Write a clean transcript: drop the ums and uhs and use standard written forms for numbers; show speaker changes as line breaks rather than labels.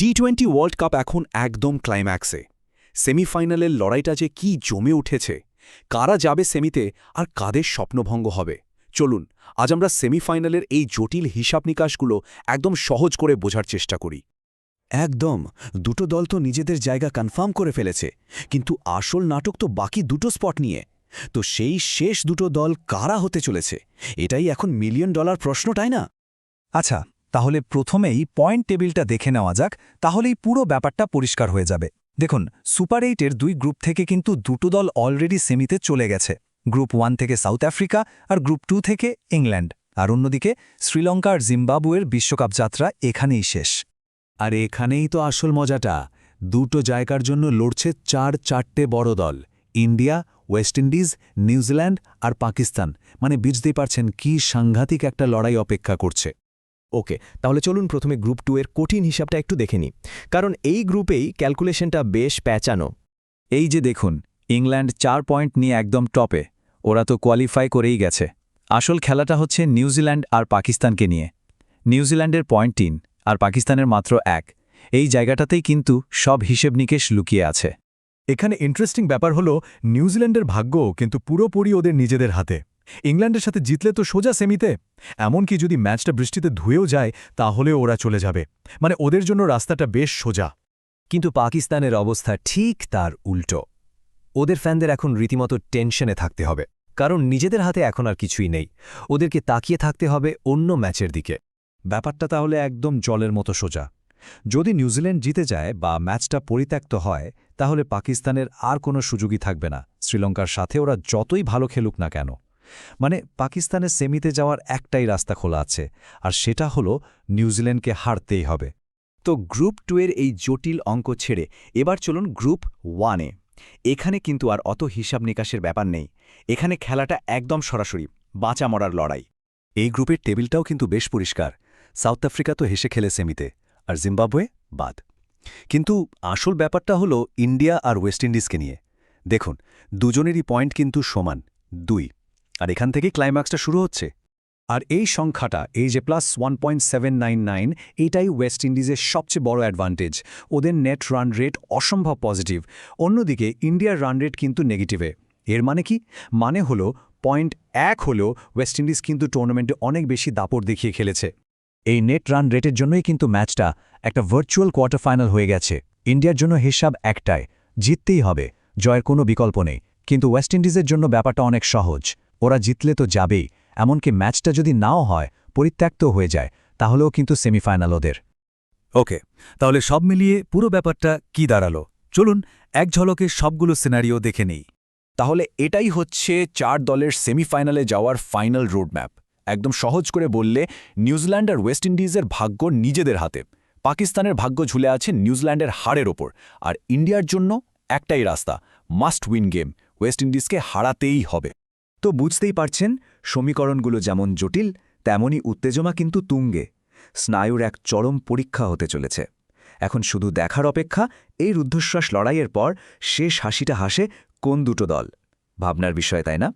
টি-20 world cup এখন একদম ক্লাইম্যাক্সে। সেমিফাইনালের লড়াইটা যে কি জমে উঠেছে, কারা যাবে সেমিতে আর কাদের স্বপ্নভঙ্গ হবে। চলুন আজ আমরা সেমিফাইনালের এই জটিল হিসাব নিকাশগুলো একদম সহজ করে বোঝার চেষ্টা করি।
একদম, দুটো দল তো নিজেদের জায়গা কনফার্ম করে ফেলেছে, কিন্তু আসল নাটক তো বাকি দুটো স্পট নিয়ে। তো সেই শেষ দুটো দল কারা হতে চলেছে, এটাই এখন $1,000,000 প্রশ্ন, তাই না?
আচ্ছা, তাহলে প্রথমেই পয়েন্ট টেবিলটা দেখে নেওয়া যাক, তাহলেই পুরো ব্যাপারটা পরিষ্কার হয়ে যাবে। দেখুন, সুপার 8-এর দুই গ্রুপ থেকে কিন্তু দুটো দল অলরেডি সেমিতে চলে গেছে। গ্রুপ 1 থেকে সাউথ আফ্রিকা আর গ্রুপ 2 থেকে ইংল্যান্ড, আর অন্যদিকে শ্রীলঙ্কা আর জিম্বাবুয়ের বিশ্বকাপ যাত্রা এখানেই শেষ।
আর এখানেই তো আসল মজাটা, দুটো জায়গার জন্য লড়ছে চারটে বড় দল, ইন্ডিয়া, ওয়েস্ট ইন্ডিজ, নিউজিল্যান্ড আর পাকিস্তান। মানে বুঝতেই পারছেন কি সাংঘাতিক একটা লড়াই অপেক্ষা করছে।
ওকে, তাহলে চলুন প্রথমে গ্রুপ 2 এর কঠিন হিসাবটা একটু দেখে নিই, কারণ এই গ্রুপেই ক্যালকুলেশনটা বেশ প্যাঁচানো।
এই যে দেখুন, ইংল্যান্ড 4 পয়েন্ট নিয়ে একদম টপে, ওরা তো কোয়ালিফাই করেই গেছে। আসল খেলাটা হচ্ছে নিউজিল্যান্ড আর পাকিস্তানকে নিয়ে। নিউজিল্যান্ডের পয়েন্ট 3 আর পাকিস্তানের মাত্র 1। এই জায়গাটাতেই কিন্তু সব হিসেব নিকেশ লুকিয়ে আছে।
এখানে ইন্টারেস্টিং ব্যাপার হলো, নিউজিল্যান্ডের ভাগ্য কিন্তু পুরোপুরি ওদের নিজেদের হাতে। ইংল্যান্ডের সাথে জিতলে তো সোজা সেমিতে, এমনকি যদি ম্যাচটা বৃষ্টিতে ধুয়েও যায় তাহলেও ওরা চলে যাবে। মানে ওদের জন্য রাস্তাটা বেশ সোজা।
কিন্তু পাকিস্তানের অবস্থা ঠিক তার উল্টো। ওদের ফ্যানদের এখন রীতিমতো টেনশনে থাকতে হবে, কারণ নিজেদের হাতে এখন আর কিছুই নেই। ওদেরকে তাকিয়ে থাকতে হবে অন্য ম্যাচের দিকে।
ব্যাপারটা তাহলে একদম জলের মতো সোজা। যদি নিউজিল্যান্ড জিতে যায় বা ম্যাচটা পরিত্যক্ত হয়, তাহলে পাকিস্তানের আর কোনো সুযোগই থাকবে না, শ্রীলঙ্কার সাথে ওরা যতই ভালো খেলুক না কেন। মানে পাকিস্তানের সেমিতে যাওয়ার একটাই রাস্তা খোলা আছে, আর সেটা হলো নিউজিল্যান্ডকে হারতেই হবে।
তো গ্রুপ 2 এর এই জটিল অঙ্ক ছেড়ে এবার চলুন গ্রুপ 1-এ। এখানে কিন্তু আর অত হিসাব নিকাশের ব্যাপার নেই, এখানে খেলাটা একদম সরাসরি বাঁচা মরার লড়াই।
এই গ্রুপের টেবিলটাও কিন্তু বেশ পরিষ্কার। সাউথ আফ্রিকা তো হেসে খেলে সেমিতে, আর জিম্বাবুয়ে বাদ। কিন্তু আসল ব্যাপারটা হলো ইন্ডিয়া আর ওয়েস্ট ইন্ডিজকে নিয়ে। দেখুন, দুজনেরই পয়েন্ট কিন্তু সমান 2, আর এখান থেকেই ক্লাইম্যাক্সটা শুরু হচ্ছে।
আর এই সংখ্যাটা, এই যে +1.799, এটাই ওয়েস্ট ইন্ডিজের সবচেয়ে বড় অ্যাডভান্টেজ। ওদের নেট রান রেট অসম্ভব পজিটিভ, অন্যদিকে ইন্ডিয়ার রান রেট কিন্তু নেগেটিভে। এর মানে কি? মানে হলো 0.1 হলেও ওয়েস্ট ইন্ডিজ কিন্তু টুর্নামেন্টে অনেক বেশি দাপট দেখিয়ে খেলেছে। এই নেট রান রেটের জন্যই কিন্তু ম্যাচটা একটা ভার্চুয়াল কোয়ার্টার ফাইনাল হয়ে গেছে। ইন্ডিয়ার জন্য হিসাব একটাই, জিততেই হবে, জয়ের কোনো বিকল্প নেই। কিন্তু ওয়েস্ট ইন্ডিজের জন্য ব্যাপারটা অনেক সহজ, ওরা জিতলে তো যাবেই, এমনকি ম্যাচটা যদি নাও হয়, পরিত্যক্ত হয়ে যায়, তাহলেও কিন্তু সেমিফাইনাল ওদের।
ওকে, তাহলে সব মিলিয়ে পুরো ব্যাপারটা কি দাঁড়ালো, চলুন এক ঝলকে সবগুলো সিনারিও দেখে নেই।
তাহলে এটাই হচ্ছে 4 দলের সেমিফাইনালে যাওয়ার ফাইনাল রোডম্যাপ। একদম সহজ করে বললে, নিউজিল্যান্ড আর ওয়েস্ট ইন্ডিজের ভাগ্য নিজেদের হাতে। পাকিস্তানের ভাগ্য ঝুলে আছে নিউজিল্যান্ডের হারের ওপর, আর ইন্ডিয়ার জন্য একটাই রাস্তা, মাস্ট উইন গেম, ওয়েস্ট ইন্ডিজকে হারাতেই হবে।
তো বুঝতেই পারছেন, সমীকরণগুলো যেমন জটিল, তেমনই উত্তেজনা কিন্তু তুঙ্গে। স্নায়ুর এক চরম পরীক্ষা হতে চলেছে। এখন শুধু দেখার অপেক্ষা, এই রুদ্ধশ্বাস লড়াইয়ের পর শেষ হাসিটা হাসে কোন দুটো দল। ভাবনার বিষয়, তাই না?